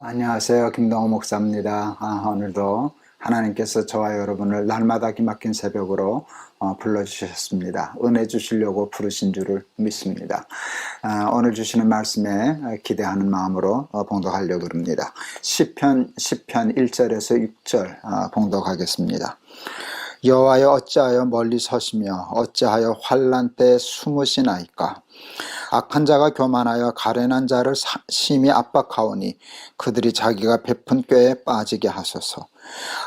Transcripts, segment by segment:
안녕하세요. 김동호 목사입니다. 오늘도 하나님께서 저와 여러분을 날마다 기막힌 새벽으로 불러주셨습니다. 은혜 주시려고 부르신 줄을 믿습니다. 오늘 주시는 말씀에 기대하는 마음으로 봉독하려고 합니다. 시편 1절에서 6절 봉독하겠습니다. 여호와여 어찌하여 멀리 서시며 어찌하여 환난 때에 숨으시나이까. 악한 자가 교만하여 가련한 자를 심히 압박하오니 그들이 자기가 베푼 꾀에 빠지게 하소서.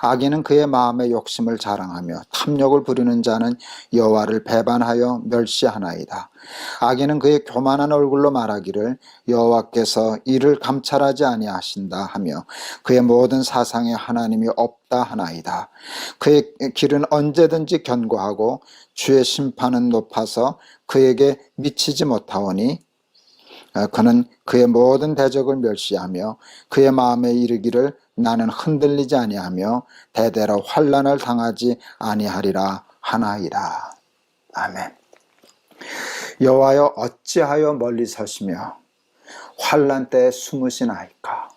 악인은 그의 마음의 욕심을 자랑하며 탐욕을 부리는 자는 여호와를 배반하여 멸시하나이다. 악인은 그의 교만한 얼굴로 말하기를 여호와께서 이를 감찰하지 아니하신다 하며 그의 모든 사상에 하나님이 없다 하나이다. 그의 길은 언제든지 견고하고 주의 심판은 높아서 그에게 미치지 못하오니 그는 그의 모든 대적을 멸시하며 그의 마음에 이르기를 나는 흔들리지 아니하며 대대로 환난을 당하지 아니하리라 하나이다. 아멘. 여호와여 어찌하여 멀리 서시며 환난 때에 숨으시나이까.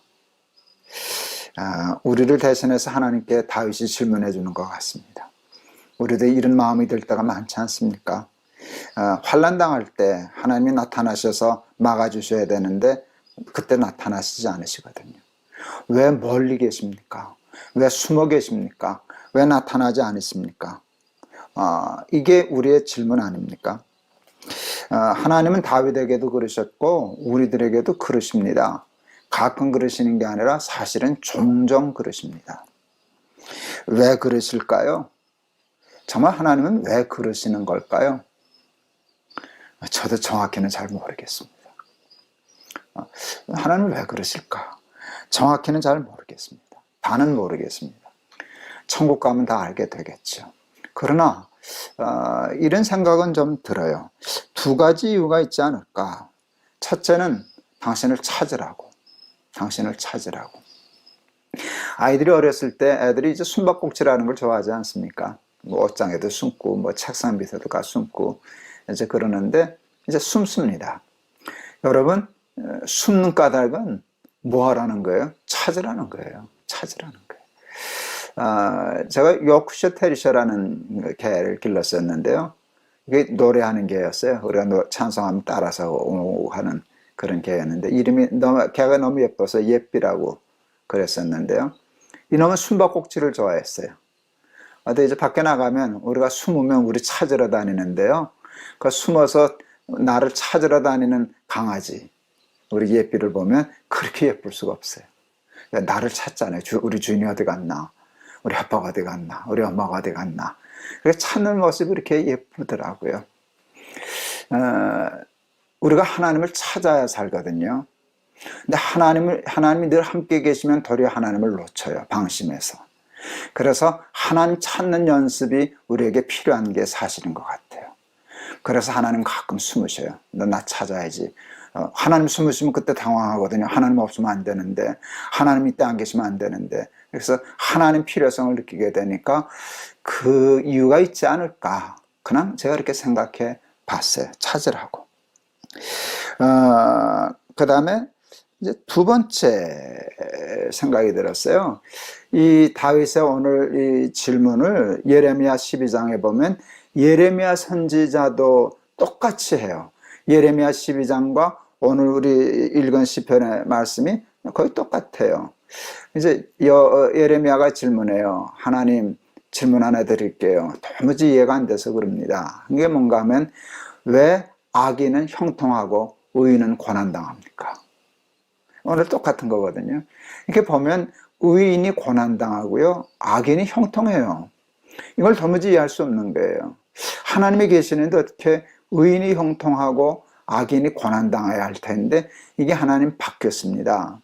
우리를 대신해서 하나님께 다윗이 질문해 주는 것 같습니다. 우리도 이런 마음이 들 때가 많지 않습니까? 환난 당할 때 하나님이 나타나셔서 막아주셔야 되는데 그때 나타나시지 않으시거든요. 왜 멀리 계십니까? 왜 숨어 계십니까? 왜 나타나지 않으십니까? 이게 우리의 질문 아닙니까? 하나님은 다윗에게도 그러셨고 우리들에게도 그러십니다. 가끔 그러시는 게 아니라 사실은 종종 그러십니다. 왜 그러실까요? 정말 하나님은 왜 그러시는 걸까요? 저도 정확히는 잘 모르겠습니다. 하나님은 왜 그러실까? 정확히는 잘 모르겠습니다. 다는 모르겠습니다. 천국 가면 다 알게 되겠죠. 그러나 이런 생각은 좀 들어요. 두 가지 이유가 있지 않을까? 첫째는 당신을 찾으라고. 아이들이 어렸을 때 애들이 이제 숨바꼭질하는 걸 좋아하지 않습니까? 뭐 옷장에도 숨고 뭐 책상 밑에도 가 숨고 이제 그러는데 이제 숨습니다. 여러분, 숨는 까닭은 뭐 하라는 거예요? 찾으라는 거예요. 제가 요크셔 테리셔라는 개를 길렀었는데요. 이게 노래하는 개였어요. 우리가 찬송하면 따라서 하는 그런 개였는데 개가 너무 예뻐서 예삐라고 그랬었는데요. 이놈은 숨바꼭질을 좋아했어요. 근데 이제 밖에 나가면 우리가 숨으면 우리 찾으러 다니는데요. 그 숨어서 나를 찾으러 다니는 강아지, 우리 예삐를 보면 그렇게 예쁠 수가 없어요. 나를 찾잖아요. 우리 주인이 어디 갔나? 우리 아빠가 어디 갔나? 우리 엄마가 어디 갔나? 그래서 찾는 모습이 이렇게 예쁘더라고요. 우리가 하나님을 찾아야 살거든요. 근데 하나님이 늘 함께 계시면 도리어 하나님을 놓쳐요. 방심해서. 그래서 하나님 찾는 연습이 우리에게 필요한 게 사실인 것 같아요. 그래서 하나님 가끔 숨으셔요. 너 나 찾아야지. 하나님 숨으시면 그때 당황하거든요. 하나님 없으면 안 되는데, 하나님 이때 안 계시면 안 되는데. 그래서 하나님 필요성을 느끼게 되니까 그 이유가 있지 않을까. 그냥 제가 이렇게 생각해 봤어요. 찾으라고. 그 다음에 이제 두 번째 생각이 들었어요. 이 다윗의 오늘 이 질문을 예레미야 12장에 보면 예레미야 선지자도 똑같이 해요. 예레미야 12장과 오늘 우리 읽은 시편의 말씀이 거의 똑같아요. 이제 예레미야가 질문해요. 하나님, 질문 하나 드릴게요. 도무지 이해가 안 돼서 그럽니다. 이게 뭔가 하면 왜 악인은 형통하고 의인은 고난당합니까? 오늘 똑같은 거거든요. 이렇게 보면 의인이 고난당하고요, 악인이 형통해요. 이걸 도무지 이해할 수 없는 거예요. 하나님이 계시는데 어떻게 의인이 형통하고 악인이 고난당해야 할 텐데 이게 하나님 바뀌었습니다.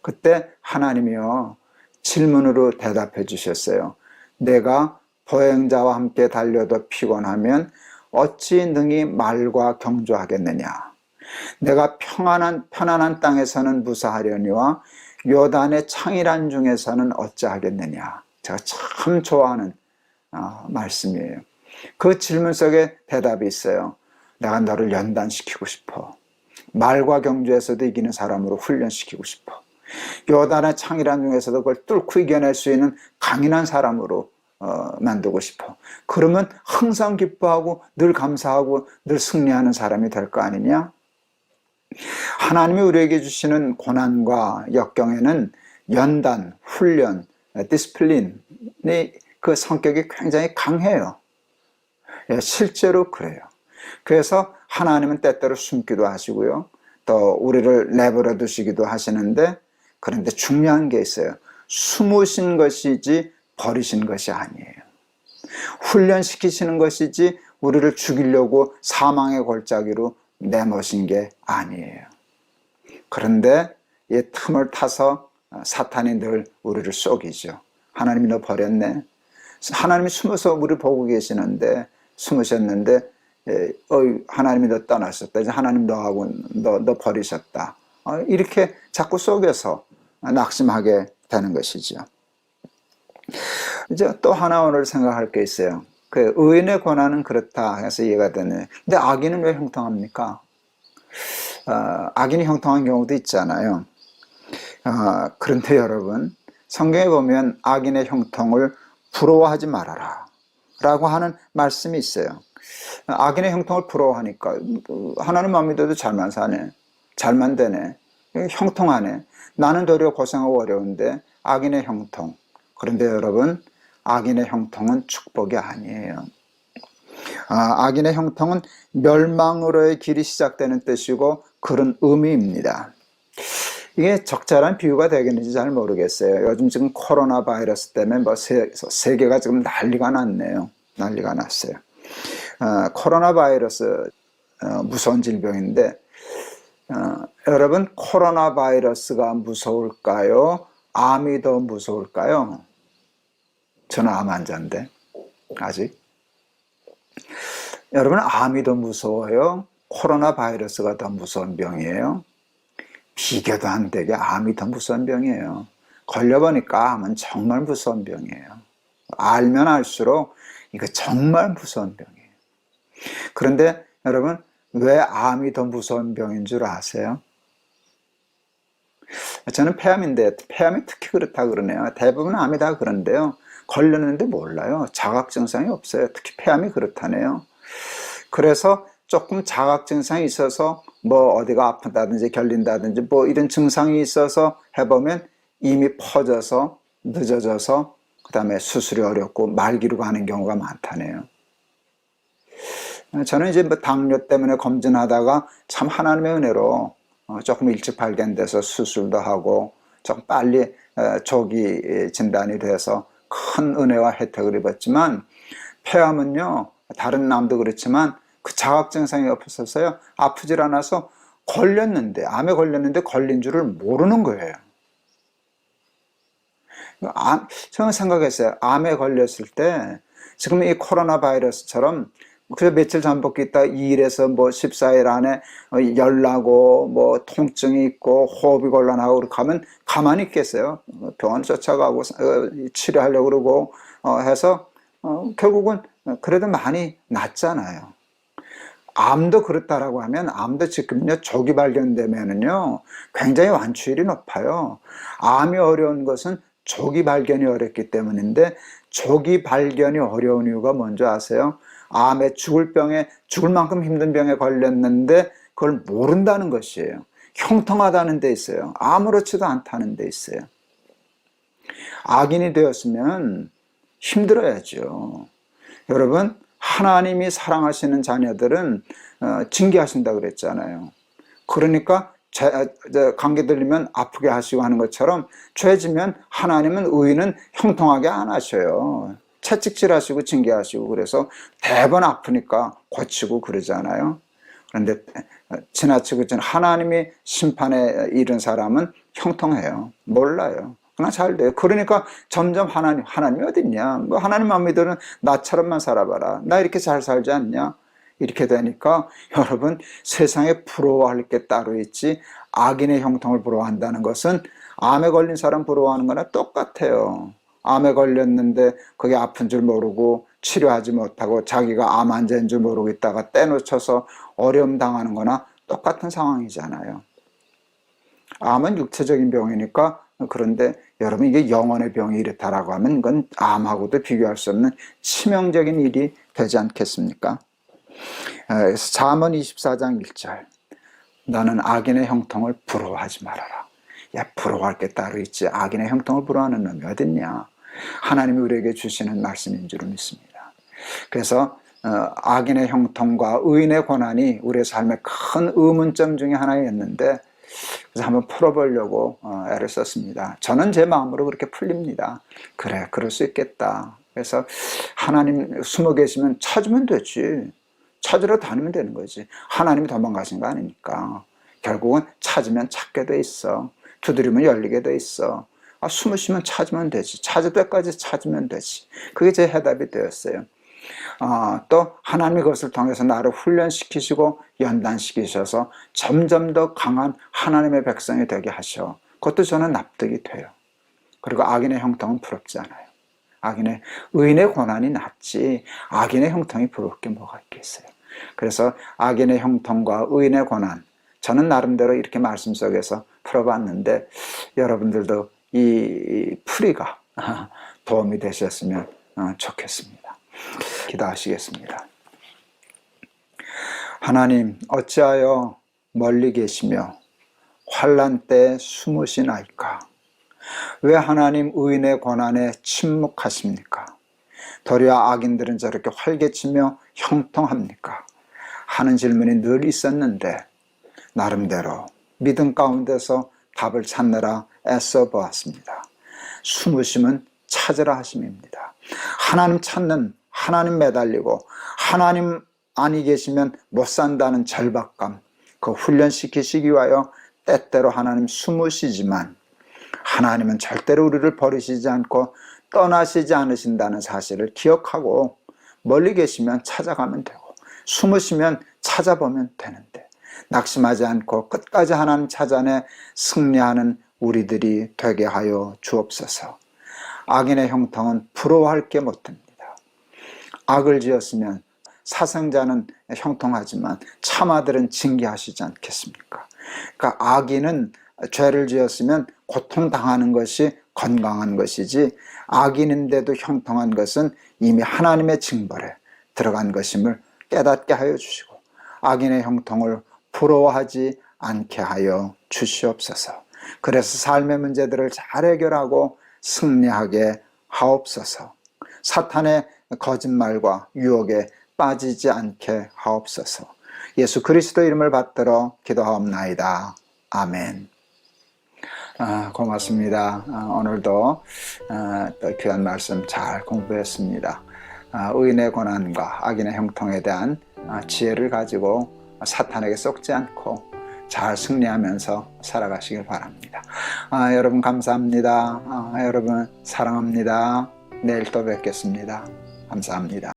그때 하나님이요 질문으로 대답해 주셨어요. 내가 보행자와 함께 달려도 피곤하면 어찌 능히 말과 경주하겠느냐. 내가 편안한 땅에서는 무사하려니와 요단의 창이란 중에서는 어찌하겠느냐. 제가 참 좋아하는 말씀이에요. 그 질문 속에 대답이 있어요. 내가 너를 연단시키고 싶어. 말과 경주에서도 이기는 사람으로 훈련시키고 싶어. 요단의 창이란 중에서도 그걸 뚫고 이겨낼 수 있는 강인한 사람으로 만들고 싶어. 그러면 항상 기뻐하고 늘 감사하고 늘 승리하는 사람이 될 거 아니냐? 하나님이 우리에게 주시는 고난과 역경에는 연단, 훈련, 디스플린이 그 성격이 굉장히 강해요. 실제로 그래요. 그래서 하나님은 때때로 숨기도 하시고요. 또 우리를 내버려 두시기도 하시는데, 그런데 중요한 게 있어요. 숨으신 것이지 버리신 것이 아니에요. 훈련시키시는 것이지 우리를 죽이려고 사망의 골짜기로 내모신 게 아니에요. 그런데 이 틈을 타서 사탄이 늘 우리를 속이죠. 하나님이 너 버렸네. 하나님이 숨어서 우리 보고 계시는데, 숨으셨는데 하나님이 너 떠나셨다. 이제 하나님 너하고 너 버리셨다. 이렇게 자꾸 속여서 낙심하게 되는 것이죠. 이제 또 하나 오늘 생각할 게 있어요. 그 의인의 고난은 그렇다 해서 이해가 되네. 근데 악인은 왜 형통합니까? 악인이 형통한 경우도 있잖아요. 그런데 여러분, 성경에 보면 악인의 형통을 부러워하지 말아라 라고 하는 말씀이 있어요. 악인의 형통을 부러워하니까 하나님 마음에 들어도 잘만 사네, 잘만 되네, 형통하네. 나는 도리어 고생하고 어려운데 악인의 형통. 그런데 여러분, 악인의 형통은 축복이 아니에요. 악인의 형통은 멸망으로의 길이 시작되는 뜻이고 그런 의미입니다. 이게 적절한 비유가 되겠는지 잘 모르겠어요. 요즘 지금 코로나 바이러스 때문에 세계가 지금 난리가 났네요. 난리가 났어요. 코로나 바이러스 무서운 질병인데, 여러분, 코로나 바이러스가 무서울까요? 암이 더 무서울까요? 저는 암 환자인데 아직. 여러분, 암이 더 무서워요? 코로나 바이러스가 더 무서운 병이에요? 비교도 안 되게 암이 더 무서운 병이에요. 걸려보니까 암은 정말 무서운 병이에요. 알면 알수록 이거 정말 무서운 병이에요. 그런데 여러분, 왜 암이 더 무서운 병인 줄 아세요? 저는 폐암인데 폐암이 특히 그렇다 그러네요. 대부분 암이 다 그런데요. 걸렸는데 몰라요. 자각 증상이 없어요. 특히 폐암이 그렇다네요. 그래서 조금 자각 증상이 있어서 뭐 어디가 아프다든지 결린다든지 뭐 이런 증상이 있어서 해보면 이미 퍼져서 늦어져서 그 다음에 수술이 어렵고 말기로 가는 경우가 많다네요. 저는 이제 뭐 당뇨 때문에 검진하다가 참 하나님의 은혜로 조금 일찍 발견돼서 수술도 하고 조금 빨리 조기 진단이 돼서 큰 은혜와 혜택을 입었지만, 폐암은요, 다른 암도 그렇지만 그 자각 증상이 없어서요, 아프질 않아서 걸렸는데, 암에 걸렸는데 걸린 줄을 모르는 거예요. 저는 생각했어요. 암에 걸렸을 때 지금 이 코로나 바이러스처럼 그래서 며칠 잠복기 있다 2일에서 뭐 14일 안에 열나고 뭐 통증이 있고 호흡이 곤란하고 그렇게 하면 가만히 있겠어요? 병원 쫓아가고 치료하려고 그러고 해서 결국은 그래도 많이 낫잖아요. 암도 그렇다라고 하면, 암도 지금요 조기 발견되면은요 굉장히 완치율이 높아요. 암이 어려운 것은 조기 발견이 어렵기 때문인데, 조기 발견이 어려운 이유가 뭔지 아세요? 암에 죽을 만큼 힘든 병에 걸렸는데 그걸 모른다는 것이에요. 형통하다는 데 있어요. 아무렇지도 않다는 데 있어요. 악인이 되었으면 힘들어야죠. 여러분, 하나님이 사랑하시는 자녀들은 징계하신다 그랬잖아요. 그러니까 감기 들리면 아프게 하시고 하는 것처럼 죄 지면 하나님은, 의인은 형통하게 안 하셔요. 채찍질 하시고 징계하시고, 그래서 대번 아프니까 고치고 그러잖아요. 그런데 지나치고 하나님이 심판에 이른 사람은 형통해요. 몰라요. 그냥 잘 돼요. 그러니까 점점 하나님이 어딨냐? 뭐 하나님 마음에 드는 나처럼만 살아봐라. 나 이렇게 잘 살지 않냐? 이렇게 되니까 여러분, 세상에 부러워할 게 따로 있지, 악인의 형통을 부러워한다는 것은 암에 걸린 사람 부러워하는 거나 똑같아요. 암에 걸렸는데 그게 아픈 줄 모르고 치료하지 못하고 자기가 암 환자인 줄 모르고 있다가 떼놓쳐서 어려움 당하는 거나 똑같은 상황이잖아요. 암은 육체적인 병이니까. 그런데 여러분, 이게 영혼의 병이 이렇다라고 하면 그건 암하고도 비교할 수 없는 치명적인 일이 되지 않겠습니까? 그래서 잠언 24장 1절, 너는 악인의 형통을 부러워하지 말아라. 야, 부러워할 게 따로 있지. 악인의 형통을 부러워하는 놈이 어딨냐. 하나님이 우리에게 주시는 말씀인 줄 믿습니다. 그래서 악인의 형통과 의인의 고난이 우리의 삶의 큰 의문점 중에 하나였는데, 그래서 한번 풀어보려고 애를 썼습니다. 저는 제 마음으로 그렇게 풀립니다. 그래, 그럴 수 있겠다. 그래서 하나님 숨어 계시면 찾으면 되지. 찾으러 다니면 되는 거지. 하나님이 도망가신 거 아니니까. 결국은 찾으면 찾게 돼 있어. 두드리면 열리게 돼 있어. 숨으시면 찾으면 되지. 찾을 때까지 찾으면 되지. 그게 제 해답이 되었어요. 또 하나님이 그것을 통해서 나를 훈련시키시고 연단시키셔서 점점 더 강한 하나님의 백성이 되게 하셔. 그것도 저는 납득이 돼요. 그리고 악인의 형통은 부럽지 않아요. 의인의 고난이 낫지 악인의 형통이 부러울 게 뭐가 있겠어요. 그래서 악인의 형통과 의인의 고난, 저는 나름대로 이렇게 말씀 속에서 풀어봤는데, 여러분들도 이 풀이가 도움이 되셨으면 좋겠습니다. 기도하시겠습니다. 하나님, 어찌하여 멀리 계시며 환난 때 숨으시나이까? 왜 하나님 의인의 고난에 침묵하십니까? 도리어 악인들은 저렇게 활개치며 형통합니까? 하는 질문이 늘 있었는데, 나름대로 믿음 가운데서 답을 찾느라 애써 보았습니다. 숨으심은 찾으라 하심입니다. 하나님 찾는, 하나님 매달리고 하나님 아니 계시면 못 산다는 절박감, 그 훈련시키시기 위하여 때때로 하나님 숨으시지만, 하나님은 절대로 우리를 버리시지 않고 떠나시지 않으신다는 사실을 기억하고, 멀리 계시면 찾아가면 되고 숨으시면 찾아보면 되는데, 낙심하지 않고 끝까지 하나님 찾아내 승리하는 우리들이 되게 하여 주옵소서. 악인의 형통은 부러워할 게 못됩니다. 악을 지었으면 사생자는 형통하지만 참아들은 징계하시지 않겠습니까? 그러니까 악인은 죄를 지었으면 고통당하는 것이 건강한 것이지, 악인인데도 형통한 것은 이미 하나님의 징벌에 들어간 것임을 깨닫게 하여 주시고, 악인의 형통을 부러워하지 않게 하여 주시옵소서. 그래서 삶의 문제들을 잘 해결하고 승리하게 하옵소서. 사탄의 거짓말과 유혹에 빠지지 않게 하옵소서. 예수 그리스도 이름을 받들어 기도하옵나이다. 아멘. 고맙습니다. 오늘도 또 귀한 말씀 잘 공부했습니다. 의인의 고난과 악인의 형통에 대한 지혜를 가지고 사탄에게 속지 않고 잘 승리하면서 살아가시길 바랍니다. 여러분 감사합니다. 여러분 사랑합니다. 내일 또 뵙겠습니다. 감사합니다.